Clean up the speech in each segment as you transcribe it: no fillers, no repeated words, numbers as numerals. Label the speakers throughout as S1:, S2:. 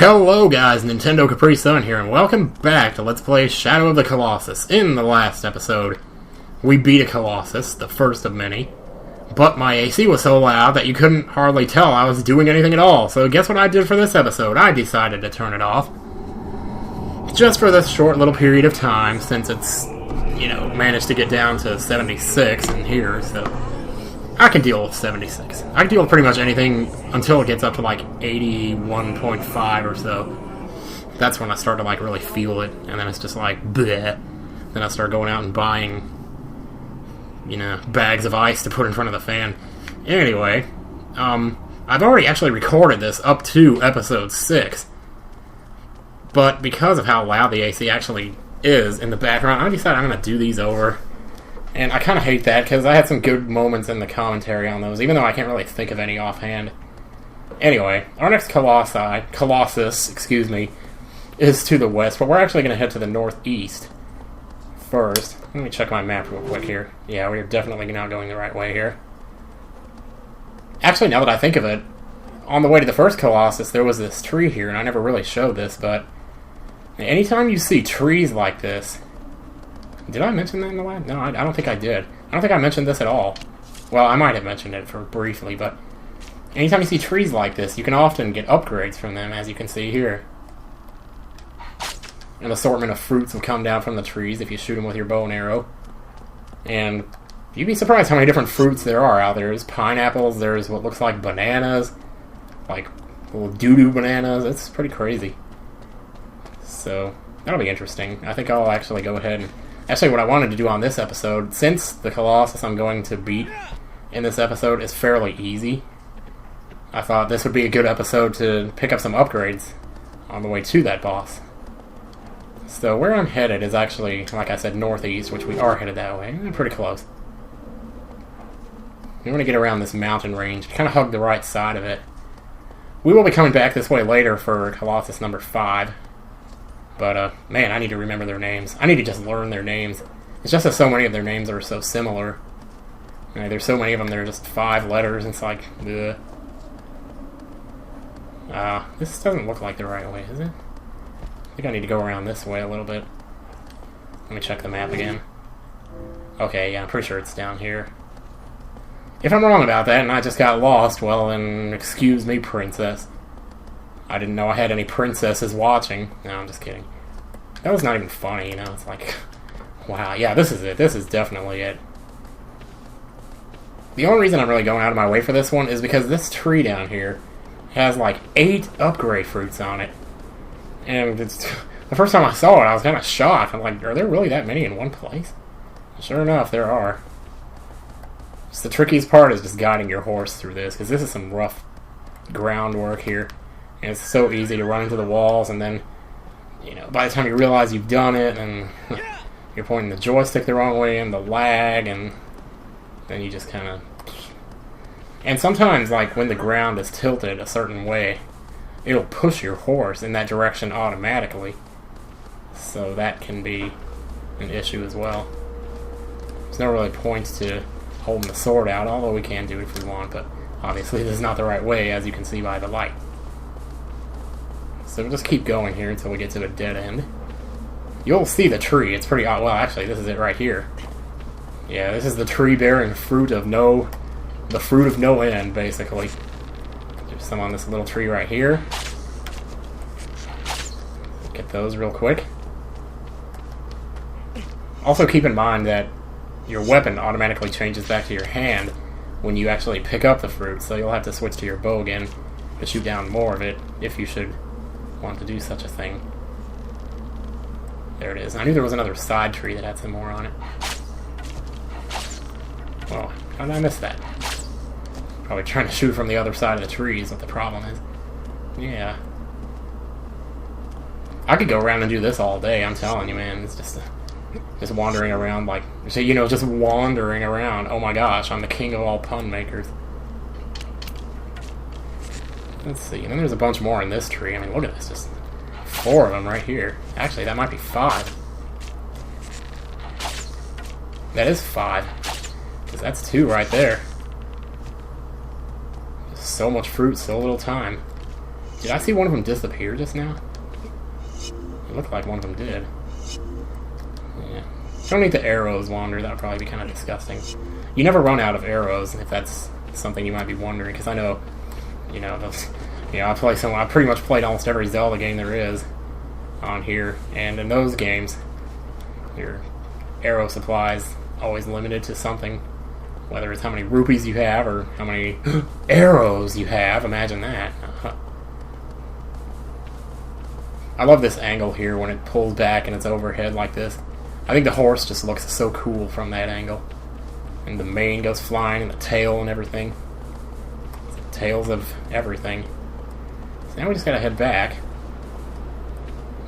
S1: Hello guys, Nintendo Capri Sun here, and welcome back to Let's Play Shadow of the Colossus. In the last episode, we beat a Colossus, the first of many, but my AC was so loud that you couldn't hardly tell I was doing anything at all, so guess what I did for this episode? I decided to turn it off. Just for this short little period of time, since it's, managed to get down to 76 in here, so I can deal with 76. I can deal with pretty much anything until it gets up to like 81.5 or so. That's when I start to like really feel it, and then it's just like bleh. Then I start going out and buying, bags of ice to put in front of the fan. Anyway, I've already actually recorded this up to episode 6, but because of how loud the AC actually is in the background, I decided I'm going to do these over. And I kind of hate that, because I had some good moments in the commentary on those, even though I can't really think of any offhand. Anyway, our next Colossus, is to the west, but we're actually going to head to the northeast first. Let me check my map real quick here. Yeah, we're definitely not going the right way here. Actually, now that I think of it, on the way to the first Colossus, there was this tree here, and I never really showed this, but anytime you see trees like this... Did I mention that in the last? No, I don't think I did. I don't think I mentioned this at all. Well, I might have mentioned it briefly, but anytime you see trees like this, you can often get upgrades from them, as you can see here. An assortment of fruits will come down from the trees if you shoot them with your bow and arrow. And you'd be surprised how many different fruits there are out there. There's pineapples, there's what looks like bananas, like little doo-doo bananas. It's pretty crazy. So, that'll be interesting. I think I'll actually go ahead and... Actually, what I wanted to do on this episode, since the Colossus I'm going to beat in this episode is fairly easy, I thought this would be a good episode to pick up some upgrades on the way to that boss. So where I'm headed is actually, like I said, northeast, which we are headed that way. We're pretty close. We want to get around this mountain range, kind of hug the right side of it. We will be coming back this way later for Colossus number 5. But, man, I need to remember their names. I need to just learn their names. It's just that so many of their names are so similar. There's so many of them that are just 5 letters, and it's like, ugh. This doesn't look like the right way, is it? I think I need to go around this way a little bit. Let me check the map again. Okay, yeah, I'm pretty sure it's down here. If I'm wrong about that and I just got lost, well, then excuse me, princess. I didn't know I had any princesses watching. No, I'm just kidding. That was not even funny, It's like, wow, yeah, this is it. This is definitely it. The only reason I'm really going out of my way for this one is because this tree down here has like 8 upgrade fruits on it. And it's, the first time I saw it, I was kind of shocked. I'm like, are there really that many in one place? Sure enough, there are. Just the trickiest part is just guiding your horse through this, because this is some rough groundwork here. And it's so easy to run into the walls, and then, by the time you realize you've done it, and you're pointing the joystick the wrong way, and the lag, and then you just kind of... And sometimes, like, when the ground is tilted a certain way, it'll push your horse in that direction automatically. So that can be an issue as well. There's no really point to holding the sword out, although we can do it if we want, but obviously this is not the right way, as you can see by the light. So we'll just keep going here until we get to a dead end. You'll see the tree. It's pretty odd. Well, actually, this is it right here. Yeah, this is the tree bearing the fruit of no end, basically. There's some on this little tree right here. Get those real quick. Also keep in mind that your weapon automatically changes back to your hand when you actually pick up the fruit, so you'll have to switch to your bow again to shoot down more of it, if you should want to do such a thing. There it is. I knew there was another side tree that had some more on it. Well, how did I miss that? Probably trying to shoot from the other side of the tree is what the problem is. Yeah. I could go around and do this all day, I'm telling you, man. It's just wandering around like... just wandering around. Oh my gosh, I'm the king of all pun makers. Let's see, and then there's a bunch more in this tree. I mean, look at this, just 4 of them right here. Actually, that might be 5. That is 5. Because that's 2 right there. So much fruit, so little time. Did I see one of them disappear just now? It looked like one of them did. Yeah. Don't need the arrows wander. That would probably be kind of disgusting. You never run out of arrows, if that's something you might be wondering, because I know, you know, those, you know, I pretty much played almost every Zelda game there is on here, and in those games, your arrow supply's always limited to something, whether it's how many rupees you have or how many arrows you have. Imagine that. I love this angle here when it pulls back and it's overhead like this. I think the horse just looks so cool from that angle. And the mane goes flying and the tail and everything. The tails of everything. So now we just gotta head back.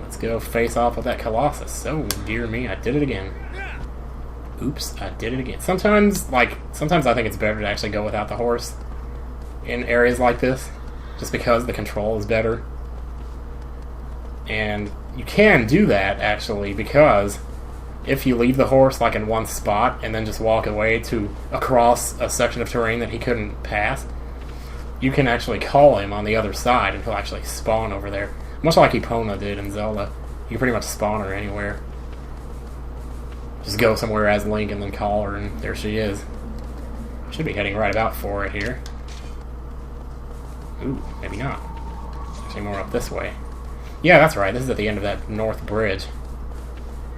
S1: Let's go face off with that Colossus. Oh, dear me, I did it again. Oops, I did it again. Sometimes I think it's better to actually go without the horse in areas like this, just because the control is better. And you can do that, actually, because if you leave the horse like in one spot and then just walk away to across a section of terrain that he couldn't pass, you can actually call him on the other side and he'll actually spawn over there. Much like Epona did in Zelda. You can pretty much spawn her anywhere. Just go somewhere as Link and then call her and there she is. Should be heading right about for it here. Ooh, maybe not. Actually more up this way. Yeah, that's right. This is at the end of that north bridge.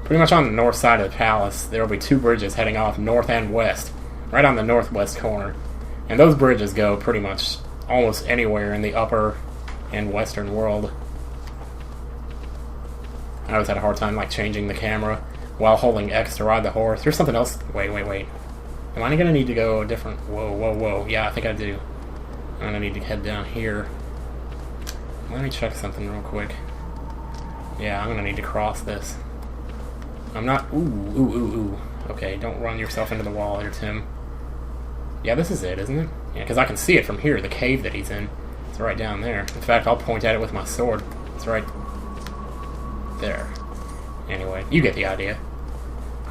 S1: Pretty much on the north side of the palace, there will be two bridges heading off north and west. Right on the northwest corner. And those bridges go pretty much almost anywhere in the upper and western world. I always had a hard time like changing the camera while holding X to ride the horse. There's something else. Wait. Am I going to need to go a different... Whoa. Yeah, I think I do. I'm going to need to head down here. Let me check something real quick. Yeah, I'm going to need to cross this. I'm not... Ooh. Okay, don't run yourself into the wall here, Tim. Yeah, this is it, isn't it? Yeah, because I can see it from here, the cave that he's in. It's right down there. In fact, I'll point at it with my sword. It's right there. Anyway, you get the idea.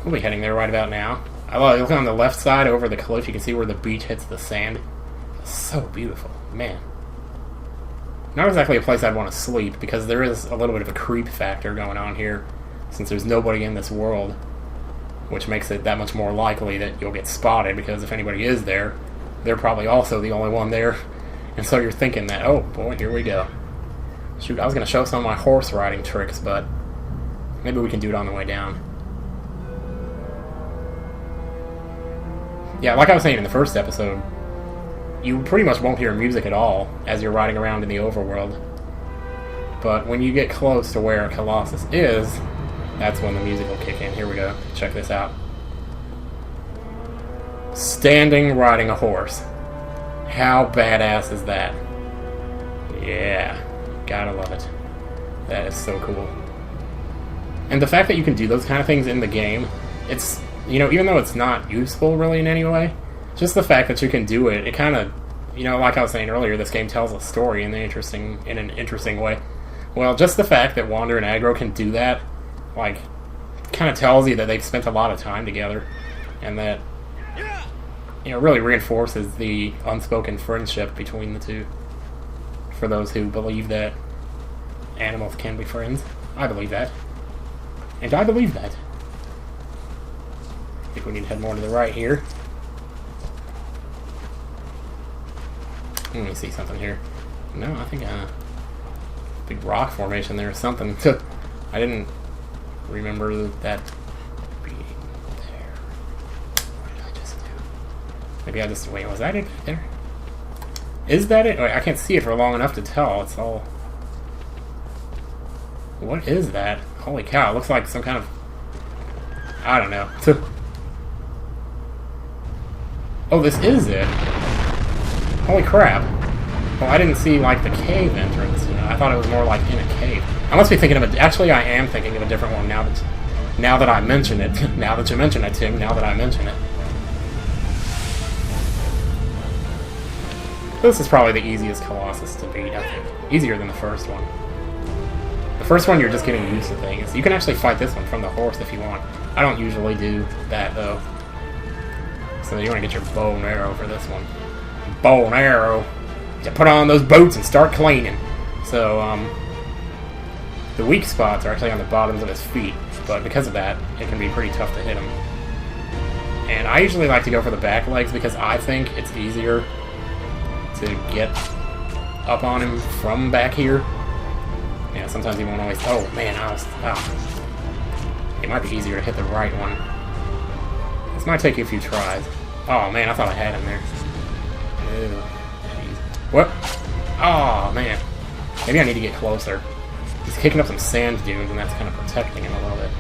S1: We'll be heading there right about now. I look on the left side over the cliff. You can see where the beach hits the sand. It's so beautiful. Man. Not exactly a place I'd want to sleep, because there is a little bit of a creep factor going on here, since there's nobody in this world, which makes it that much more likely that you'll get spotted, because if anybody is there, they're probably also the only one there, and so you're thinking that, oh boy, here we go. Shoot, I was going to show some of my horse riding tricks, but maybe we can do it on the way down. Yeah, like I was saying in the first episode, you pretty much won't hear music at all as you're riding around in the overworld. But when you get close to where Colossus is, that's when the music will kick in. Here we go. Check this out. Standing riding a horse. How badass is that? Yeah. Gotta love it. That is so cool. And the fact that you can do those kind of things in the game, it's, you know, even though it's not useful really in any way, just the fact that you can do it, it kind of, you know, like I was saying earlier, this game tells a story in an interesting way. Well, just the fact that Wander and Aggro can do that, like, kind of tells you that they've spent a lot of time together, and that, you know, really reinforces the unspoken friendship between the two. For those who believe that animals can be friends. I believe that. And I believe that. I think we need to head more to the right here. Let me see something here. No, I think big rock formation there or something. I didn't remember that being there. What did I just do? Maybe I just... Wait, was that it there? Is that it? Wait, I can't see it for long enough to tell. It's all... What is that? Holy cow, it looks like some kind of... I don't know. Oh, this is it. Holy crap. Well, I didn't see, like, the cave entrance, you know. I thought it was more like in a cave. I must be thinking of a... Actually, I am thinking of a different one now that I mention it. Now that you mention it, Tim. Now that I mention it. This is probably the easiest Colossus to beat, I think. Easier than the first one. The first one, you're just getting used to things. You can actually fight this one from the horse if you want. I don't usually do that, though. So you want to get your bow and arrow for this one. Bow and arrow. You put on those boots and start cleaning. So, the weak spots are actually on the bottoms of his feet, but because of that, it can be pretty tough to hit him. And I usually like to go for the back legs because I think it's easier to get up on him from back here. Yeah, sometimes he won't always... Oh, man, it might be easier to hit the right one. This might take you a few tries. Oh, man, I thought I had him there. Ew. Jeez. What? Oh, man. Maybe I need to get closer. He's kicking up some sand dunes, and that's kind of protecting him a little bit.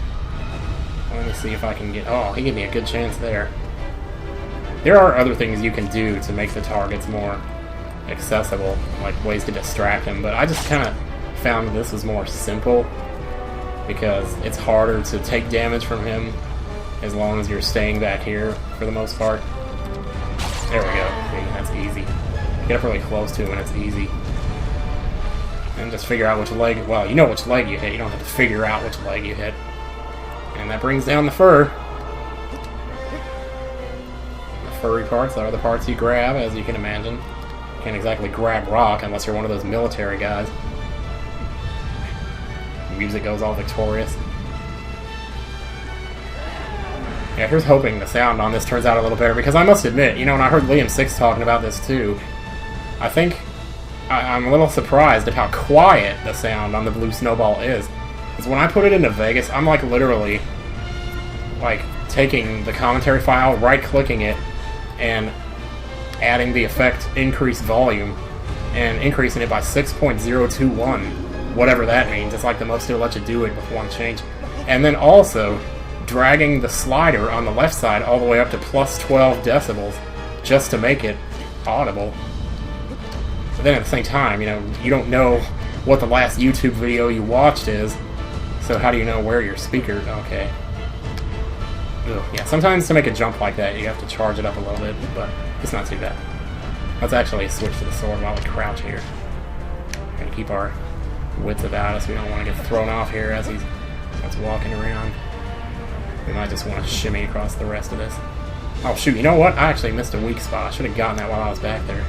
S1: Let me see if I can get... Oh, he gave me a good chance there. There are other things you can do to make the targets more accessible, like ways to distract him, but I just kind of found this was more simple because it's harder to take damage from him as long as you're staying back here for the most part. There we go. See, that's easy. Get up really close to him and it's easy. And just figure out which leg... Well, you know which leg you hit. You don't have to figure out which leg you hit. And that brings down the fur. The furry parts are the parts you grab, as you can imagine. You can't exactly grab rock unless you're one of those military guys. The music goes all victorious. Yeah, here's hoping the sound on this turns out a little better, because I must admit, you know, and I heard Liam Six talking about this too, I think I'm a little surprised at how quiet the sound on the Blue Snowball is. Because when I put it into Vegas, I'm like literally like taking the commentary file, right-clicking it, and adding the effect increase volume, and increasing it by 6.021, whatever that means. It's like the most it'll let you do it with one change. And then also dragging the slider on the left side all the way up to plus 12 decibels just to make it audible. But then at the same time, you know, you don't know what the last YouTube video you watched is, so how do you know where your speaker... Okay. Ugh, yeah, sometimes to make a jump like that, you have to charge it up a little bit, but it's not too bad. Let's actually switch to the sword while we crouch here. We're going to keep our wits about us. We don't want to get thrown off here as he's walking around. We might just want to shimmy across the rest of this. Oh, shoot, you know what? I actually missed a weak spot. I should have gotten that while I was back there.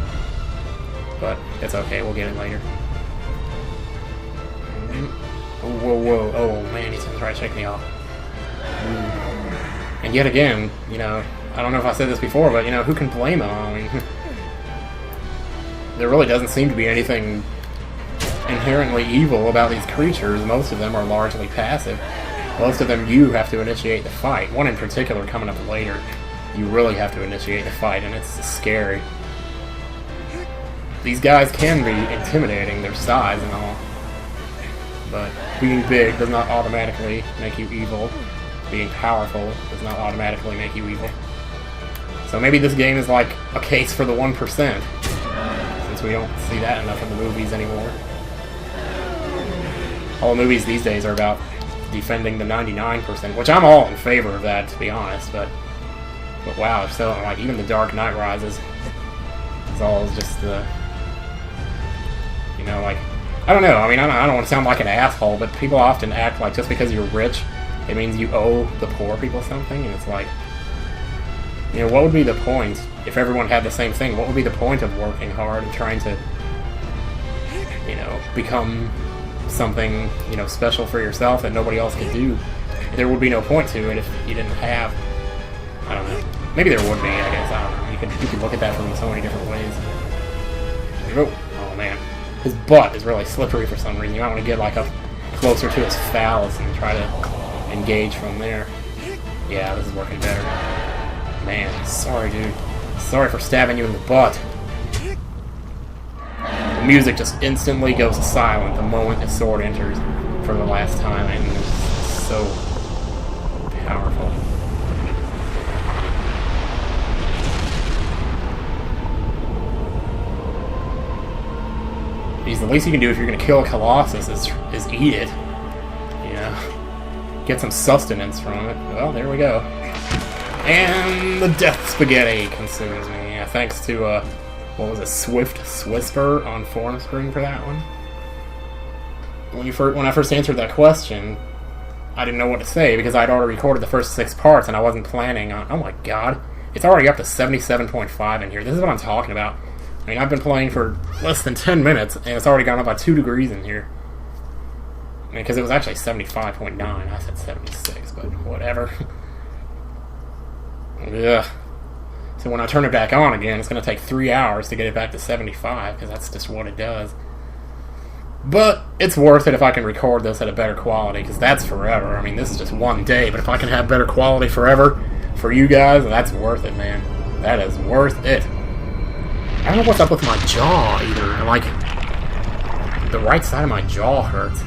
S1: But it's okay, we'll get it later. Oh, whoa, whoa. Oh, man, he's going to try to shake me off. And yet again, you know, I don't know if I said this before, but, you know, who can blame him? I mean, there really doesn't seem to be anything inherently evil about these creatures. Most of them are largely passive. Most of them you have to initiate the fight. One in particular coming up later, you really have to initiate the fight, and it's scary. These guys can be intimidating, their size and all. But being big does not automatically make you evil. Being powerful does not automatically make you evil. So maybe this game is like a case for the 1%, since we don't see that enough in the movies anymore. All the movies these days are about defending the 99%, which I'm all in favor of that, to be honest, but wow, so like even the Dark Knight Rises is all just the, you know, like, I don't know, I mean, I don't want to sound like an asshole, but people often act like just because you're rich, it means you owe the poor people something, and it's like, you know, what would be the point if everyone had the same thing? What would be the point of working hard and trying to, you know, become something, you know, special for yourself that nobody else could do? There would be no point to it if you didn't have, I don't know, maybe there would be, I guess, I don't know, you could look at that from so many different ways. Oh man, his butt is really slippery for some reason. You might want to get like up closer to his phallus and try to engage from there. Yeah, this is working better. Man, sorry dude, sorry for stabbing you in the butt. The music just instantly goes silent the moment the sword enters for the last time, and it's so powerful. Because the least you can do if you're going to kill a Colossus is eat it. You know, get some sustenance from it. Well, there we go. And the death spaghetti consumes me. Yeah, thanks to what was it, Swift Swisper on Forum Screen for that one. When I first answered that question, I didn't know what to say because I'd already recorded the first 6 parts and I wasn't planning on... Oh my god. It's already up to 77.5 in here. This is what I'm talking about. I mean, I've been playing for less than 10 minutes, and it's already gone up by 2 degrees in here. I mean, because it was actually 75.9. I said 76, but whatever. Yeah. So when I turn it back on again, it's going to take 3 hours to get it back to 75, because that's just what it does. But it's worth it if I can record this at a better quality, because that's forever. I mean, this is just one day, but if I can have better quality forever for you guys, that's worth it, man. That is worth it. I don't know what's up with my jaw, either. Like, the right side of my jaw hurts.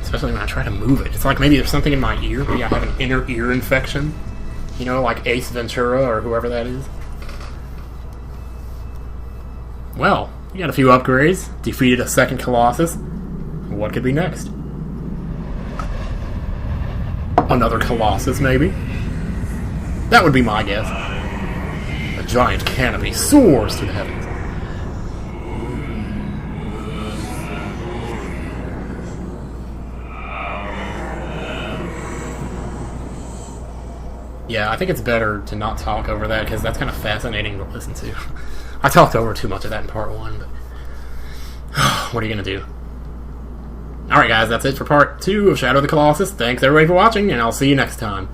S1: Especially when I try to move it. It's like maybe there's something in my ear. Maybe I have an inner ear infection. You know, like Ace Ventura or whoever that is. Well, you got a few upgrades. Defeated a second Colossus. What could be next? Another Colossus, maybe? That would be my guess. A giant canopy soars to the heavens. Yeah, I think it's better to not talk over that, because that's kind of fascinating to listen to. I talked over too much of that in part 1, but what are you going to do? Alright guys, that's it for part 2 of Shadow of the Colossus. Thanks everybody for watching, and I'll see you next time.